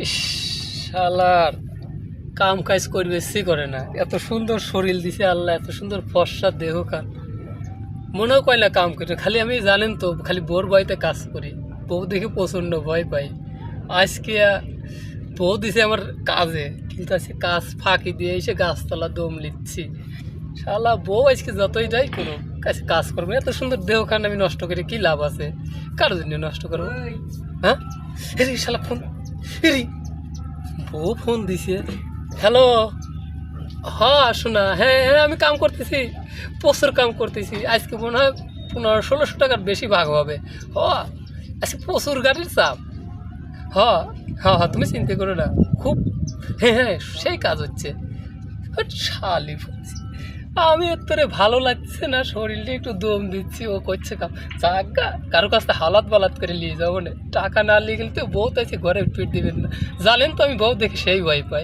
ইস, শালার কাম কাজ করবে সে করে না, এত সুন্দর শরীর দিছে আল্লাহ, এত সুন্দর ফর্সা দেহ কান, মনেও কয় না কাম করে। খালি আমি জানেন তো খালি বোর ভয়তে কাজ করি, বউ দেখে প্রচণ্ড ভয় পাই। আজকে বউ দিছে আমার কাজে, কিন্তু আজকে কাজ ফাঁকি দিয়ে এসে গাছতলা দম লিচ্ছি। শালা বউ আজকে যতই যাই করুক কাছে কাজ করবো, এত সুন্দর দেহ খান আমি নষ্ট করে কি লাভ আছে? কার জন্য নষ্ট করবো? হ্যাঁ, এরি শালা ফোন, এরি বউ ফোন দিছে। হ্যালো, হ্যাঁ শোনা, হ্যাঁ হ্যাঁ আমি কাম করতেছি, প্রচুর কাম করতেছি। আজকে মনে হয় 1500-1600 টাকার বেশি ভাগ হবে। হ, আজকে প্রচুর গাড়ির চাপ। হ, হ্যাঁ হ্যাঁ তুমি চিন্তা করো না, খুব, হ্যাঁ হ্যাঁ সেই কাজ হচ্ছে। হাট শালি বলছি, আমি এর তোরে ভালো লাগছে না, শরীরটা একটু দম দিচ্ছি, ও করছে কাম। জাগা কারো কাছ থেকে হালাত বালাত করে নিয়ে যাবো না, টাকা না নিয়ে গেলে তো বউ তো আছে ঘরে পিট দিবেন না, জানেন তো আমি বউ দেখে সেই ভয় পাই।